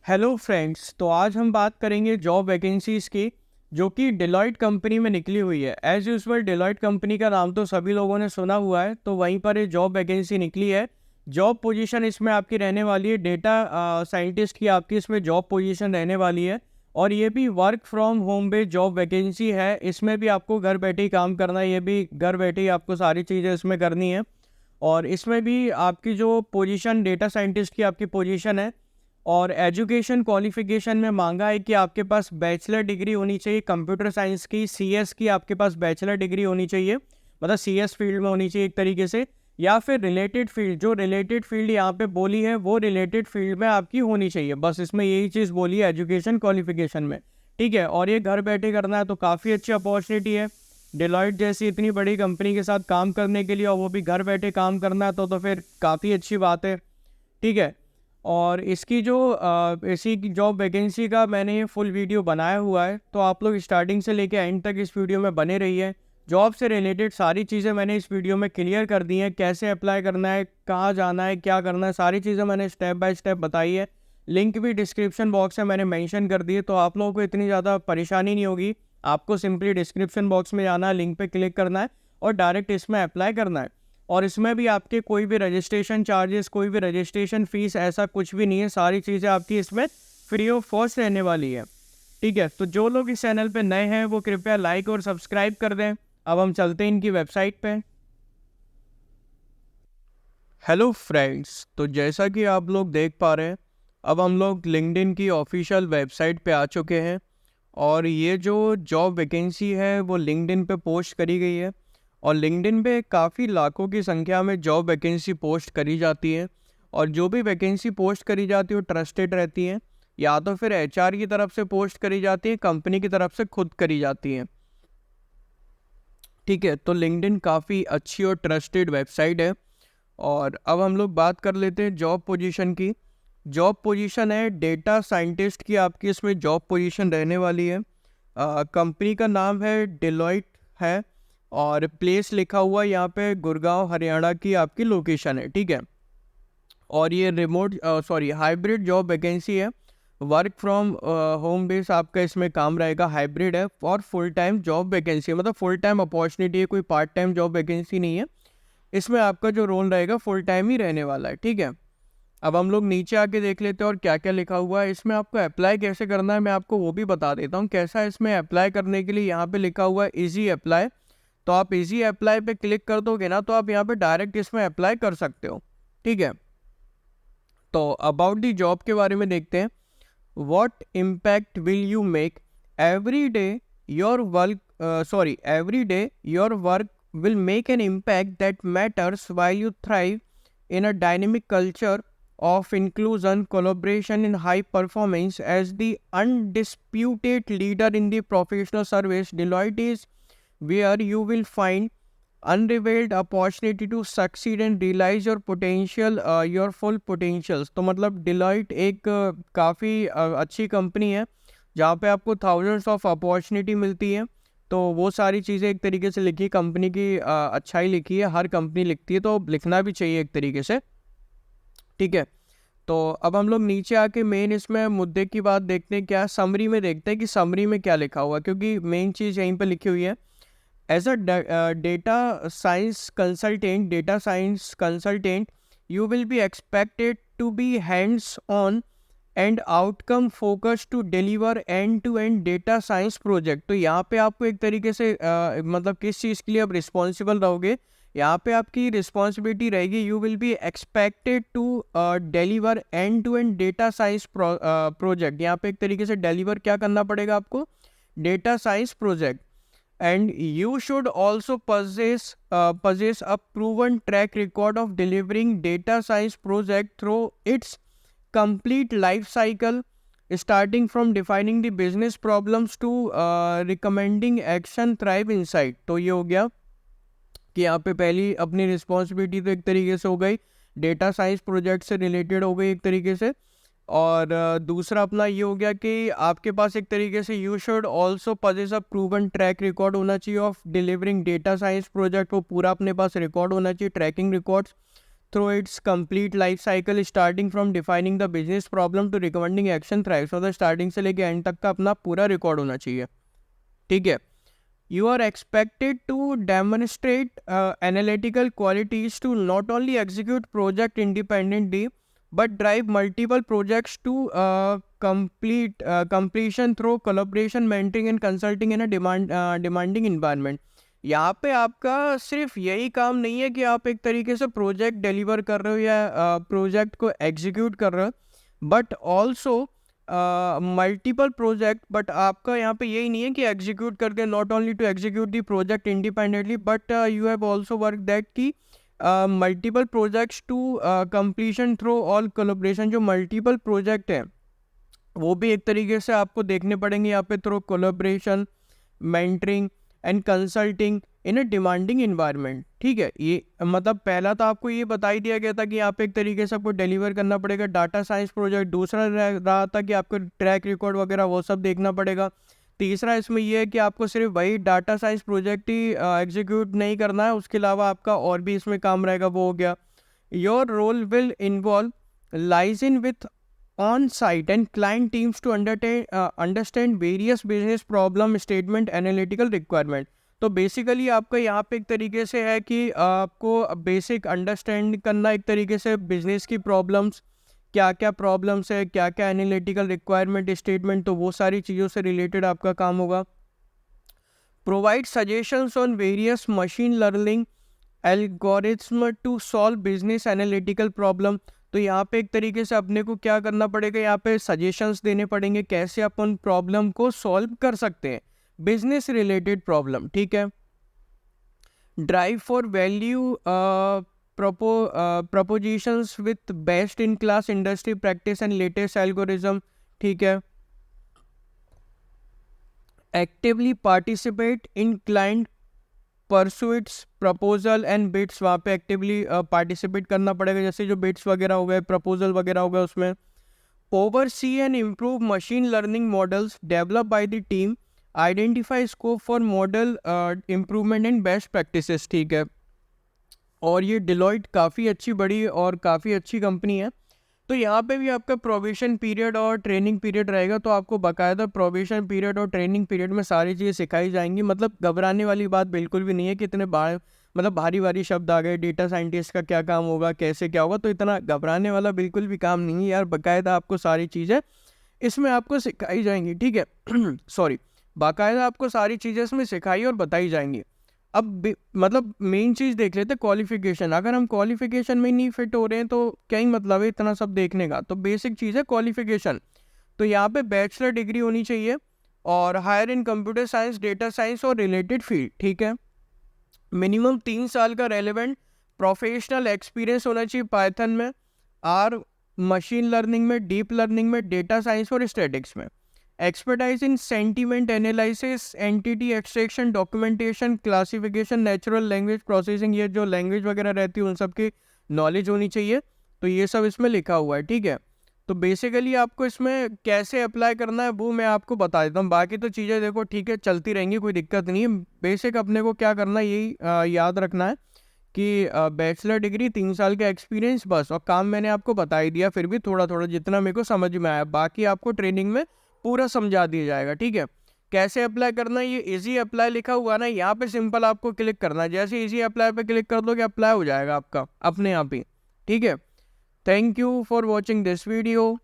Hello friends, तो आज हम बात करेंगे जॉब वैकेंसीज़ की जो कि डेलॉयट कंपनी में निकली हुई है। एज़ यूजुअल डेलॉयट कंपनी का नाम तो सभी लोगों ने सुना हुआ है, तो वहीं पर ये जॉब वैकेंसी निकली है। जॉब पोजीशन इसमें आपकी रहने वाली है, डेटा साइंटिस्ट की आपकी इसमें जॉब पोजीशन रहने वाली है। और ये भी work from home based job vacancy है। इसमें भी आपको घर बैठे ही काम करना है, ये भी घर बैठे ही आपको सारी चीज़ें इसमें करनी है। और इसमें भी आपकी जो पोजीशन डेटा साइंटिस्ट की आपकी पोजीशन है, और एजुकेशन क्वालिफिकेशन में मांगा है कि आपके पास बैचलर डिग्री होनी चाहिए कंप्यूटर साइंस की, सीएस की आपके पास बैचलर डिग्री होनी चाहिए, मतलब सीएस फील्ड में होनी चाहिए एक तरीके से, या फिर रिलेटेड फील्ड, जो रिलेटेड फील्ड यहाँ पे बोली है वो रिलेटेड फील्ड में आपकी होनी चाहिए। बस इसमें यही चीज़ बोली है एजुकेशन क्वालिफिकेशन में, ठीक है। और ये घर बैठे करना है तो काफ़ी अच्छी अपॉर्चुनिटी है डेलॉयट जैसी इतनी बड़ी कंपनी के साथ काम करने के लिए, और वो भी घर बैठे काम करना है तो फिर काफ़ी अच्छी बात है, ठीक है। और इसकी जो इसी की जॉब वैकेंसी का मैंने ये फुल वीडियो बनाया हुआ है, तो आप लोग स्टार्टिंग से लेके एंड तक इस वीडियो में बने रहिए। जॉब से रिलेटेड सारी चीज़ें मैंने इस वीडियो में क्लियर कर दी हैं, कैसे अप्लाई करना है, कहाँ जाना है, क्या करना है, सारी चीज़ें मैंने स्टेप बाय स्टेप बताई है। लिंक भी डिस्क्रिप्शन बॉक्स में मैंने मेंशन कर दिए, तो आप लोगों को इतनी ज़्यादा परेशानी नहीं होगी। आपको सिंपली डिस्क्रिप्शन बॉक्स में जाना है, लिंक पे क्लिक करना है और डायरेक्ट इसमें अप्लाई करना है। और इसमें भी आपके कोई भी रजिस्ट्रेशन चार्जेस, कोई भी रजिस्ट्रेशन फ़ीस ऐसा कुछ भी नहीं है। सारी चीज़ें आपकी इसमें फ्री ऑफ कॉस्ट रहने वाली है, ठीक है। तो जो लोग इस चैनल पे नए हैं वो कृपया लाइक और सब्सक्राइब कर दें। अब हम चलते हैं इनकी वेबसाइट पे। हेलो फ्रेंड्स, तो जैसा कि आप लोग देख पा रहे हैं, अब हम लोग लिंक्डइन की ऑफिशियल वेबसाइट पे आ चुके हैं। और ये जो जॉब वैकेंसी है वो लिंक्डइन पे पोस्ट करी गई है। और लिंक्डइन पे काफ़ी लाखों की संख्या में जॉब वैकेंसी पोस्ट करी जाती है। और जो भी वैकेंसी पोस्ट करी जाती है वो ट्रस्टेड रहती है, या तो फिर एचआर की तरफ से पोस्ट करी जाती है, कंपनी की तरफ से खुद करी जाती है, ठीक है। तो लिंक्डइन काफ़ी अच्छी और ट्रस्टेड वेबसाइट है। और अब हम लोग बात कर लेते हैं जॉब पोजीशन की। जॉब पोजीशन है डेटा साइंटिस्ट की आपकी इसमें जॉब पोजीशन रहने वाली है। कंपनी का नाम है डेलॉयट है, और प्लेस लिखा हुआ है यहाँ पे गुड़गांव हरियाणा की आपकी लोकेशन है, ठीक है। और ये हाइब्रिड जॉब वैकेंसी है। वर्क फ्रॉम होम बेस आपका इसमें काम रहेगा, हाइब्रिड है और फुल टाइम जॉब वैकेंसी है, मतलब फुल टाइम अपॉर्चुनिटी है, कोई पार्ट टाइम जॉब वैकेंसी नहीं है। इसमें आपका जो रोल रहेगा फुल टाइम ही रहने वाला है, ठीक है। अब हम लोग नीचे आके देख लेते हैं और क्या क्या लिखा हुआ है। इसमें आपको अप्लाई कैसे करना है मैं आपको वो भी बता देता हूँ। कैसा है इसमें अप्लाई करने के लिए, यहाँ पे लिखा हुआ है इजी अप्लाई। तो आप इजी अप्लाई पे क्लिक कर दोगे ना, तो आप यहाँ पे डायरेक्ट इसमें अप्लाई कर सकते हो, ठीक है। तो अबाउट दी जॉब के बारे में देखते हैं। What impact will you make every day your work will make an impact that matters while you thrive in a dynamic culture of inclusion, collaboration, and high performance. As the undisputed leader in the professional service, Deloitte is where you will find unrivaled opportunity to succeed and realize your potential, your full potentials. तो मतलब Deloitte एक काफ़ी अच्छी company है जहाँ पे आपको thousands of opportunity मिलती है। तो वो सारी चीज़ें एक तरीके से लिखी, कंपनी की अच्छाई लिखी है, हर कंपनी लिखती है तो लिखना भी चाहिए एक तरीके से, ठीक है। तो अब हम लोग नीचे आके मेन इसमें मुद्दे की बात देखते हैं, क्या समरी में देखते हैं कि समरी में क्या लिखा हुआ है, क्योंकि मेन चीज़ यहीं पे लिखी हुई है। As a data science consultant you will be expected to be hands on and outcome focus to deliver end to end data science project. तो यहाँ पे आपको एक तरीके से मतलब किस चीज़ के लिए आप रिस्पॉन्सिबल रहोगे, यहाँ पे आपकी रिस्पॉन्सिबिलिटी रहेगी, you will be expected to deliver end to end data science project. यहाँ पे एक तरीके से डिलीवर क्या करना पड़ेगा आपको, data science project. And you should also possess a proven track record of delivering data science project through its complete life cycle, starting from defining the business problems to recommending action thrive insight। तो ये हो गया कि यहाँ पे पहली अपनी responsibility तो एक तरीके से हो गई, डेटा साइंस प्रोजेक्ट से रिलेटेड हो गई एक तरीके से। और दूसरा अपना ये हो गया कि आपके पास एक तरीके से you should also possess a proven track record होना चाहिए of delivering data science project, वो पूरा अपने पास रिकॉर्ड होना चाहिए, tracking records. through its complete life cycle starting from defining the business problem to recommending action thrives। मतलब starting से लेके एंड तक का अपना पूरा रिकॉर्ड होना चाहिए, ठीक है। You are expected to demonstrate analytical qualities to not only execute project independently but drive multiple projects to completion through collaboration, mentoring and consulting in a demanding environment। यहाँ पे आपका सिर्फ यही काम नहीं है कि आप एक तरीके से प्रोजेक्ट डिलीवर कर रहे हो या प्रोजेक्ट को एग्जीक्यूट कर रहे हो, but also multiple project. But आपका यहाँ पे यही नहीं है कि एग्जीक्यूट करके not only to execute the project independently but you have also work that की multiple projects to completion through all collaboration. जो मल्टीपल प्रोजेक्ट है वो भी एक तरीके से आपको देखने पड़ेंगे यहाँ पे through collaboration, mentoring and consulting in a demanding environment, ठीक है। ये मतलब पहला तो आपको ये बता ही दिया गया था कि यहाँ पे एक तरीके से आपको डिलीवर करना पड़ेगा डाटा साइंस प्रोजेक्ट। दूसरा रहा था कि आपको ट्रैक रिकॉर्ड वगैरह वो सब देखना पड़ेगा। तीसरा इसमें ये है कि आपको सिर्फ वही डाटा साइंस प्रोजेक्ट ही एग्जीक्यूट नहीं करना है, उसके अलावा आपका और भी इसमें काम रहेगा, वो हो गया। Your role will involve lies in with on-site and client teams to understand various business problem statement, analytical requirement। तो बेसिकली आपका यहाँ पे एक तरीके से है कि आपको बेसिक अंडरस्टैंड करना एक तरीके से बिजनेस की प्रॉब्लम्स, क्या क्या प्रॉब्लम्स है, क्या क्या एनालिटिकल रिक्वायरमेंट स्टेटमेंट, तो वो सारी चीज़ों से रिलेटेड आपका काम होगा। Provide suggestions on various machine learning algorithm to solve business analytical problem. तो यहाँ पे एक तरीके से अपने को क्या करना पड़ेगा, यहाँ पे सजेशंस देने पड़ेंगे कैसे अपन प्रॉब्लम को सॉल्व कर सकते हैं, बिजनेस रिलेटेड प्रॉब्लम, ठीक है। Drive for value propositions with best in class industry practice and latest algorithm, ठीक है। Actively participate in client pursuits proposal and bids. वहाँ पे एक्टिवली पार्टिसिपेट करना पड़ेगा, जैसे जो बिट्स वगैरह हो गए, प्रपोजल वगैरह हो गए उसमें। Oversee and improve machine learning models develop by the team, identify scope for model improvement and best practices, ठीक है। और ये डिलॉयट काफ़ी अच्छी बड़ी और काफ़ी अच्छी कंपनी है। तो यहाँ पे भी आपका प्रोबेशन पीरियड और ट्रेनिंग पीरियड रहेगा, तो आपको बाकायदा प्रोबेशन पीरियड और ट्रेनिंग पीरियड में सारी चीज़ें सिखाई जाएंगी। मतलब घबराने वाली बात बिल्कुल भी नहीं है कि इतने मतलब भारी भारी शब्द आ गए, डेटा साइंटिस्ट का क्या काम होगा, कैसे क्या होगा, तो इतना घबराने वाला बिल्कुल भी काम नहीं है यार। बाकायदा आपको सारी चीज़ें इसमें आपको सिखाई जाएंगी, ठीक है। सॉरी, बाकायदा आपको सारी चीज़ें इसमें सिखाई और बताई जाएंगी। अब मतलब मेन चीज़ देख लेते हैं क्वालिफिकेशन। अगर हम क्वालिफिकेशन में नहीं फिट हो रहे हैं तो क्या ही मतलब है इतना सब देखने का। तो बेसिक चीज़ है क्वालिफिकेशन। तो यहाँ पे बैचलर डिग्री होनी चाहिए और higher in computer science, data science और रिलेटेड फील्ड, ठीक है। मिनिमम 3 साल का रेलेवेंट प्रोफेशनल एक्सपीरियंस होना चाहिए पाइथन में, आर मशीन लर्निंग में, डीप लर्निंग में, डेटा साइंस और स्टैटिक्स में। Expertise in sentiment analysis, entity extraction, documentation, classification, natural language processing, ये जो लैंग्वेज वगैरह रहती है उन सब की नॉलेज होनी चाहिए। तो ये सब इसमें लिखा हुआ है, ठीक है। तो बेसिकली आपको इसमें कैसे अप्लाई करना है वो मैं आपको बता देता हूँ। बाकी तो चीज़ें देखो ठीक है चलती रहेंगी, कोई दिक्कत नहीं है। बेसिक अपने को क्या करना है यही याद रखना है कि बैचलर डिग्री, 3 साल का एक्सपीरियंस, बस। और काम मैंने आपको बता ही दिया, फिर भी थोड़ा थोड़ा जितना मेरे को समझ में आया, बाकी आपको ट्रेनिंग में पूरा समझा दिया जाएगा, ठीक है। कैसे अप्लाई करना है, ये इजी अप्लाई लिखा हुआ ना, यहाँ पे सिंपल आपको क्लिक करना है। जैसे इजी अप्लाई पे क्लिक कर दोगे अप्लाई हो जाएगा आपका अपने आप ही, ठीक है। Thank you for watching this video.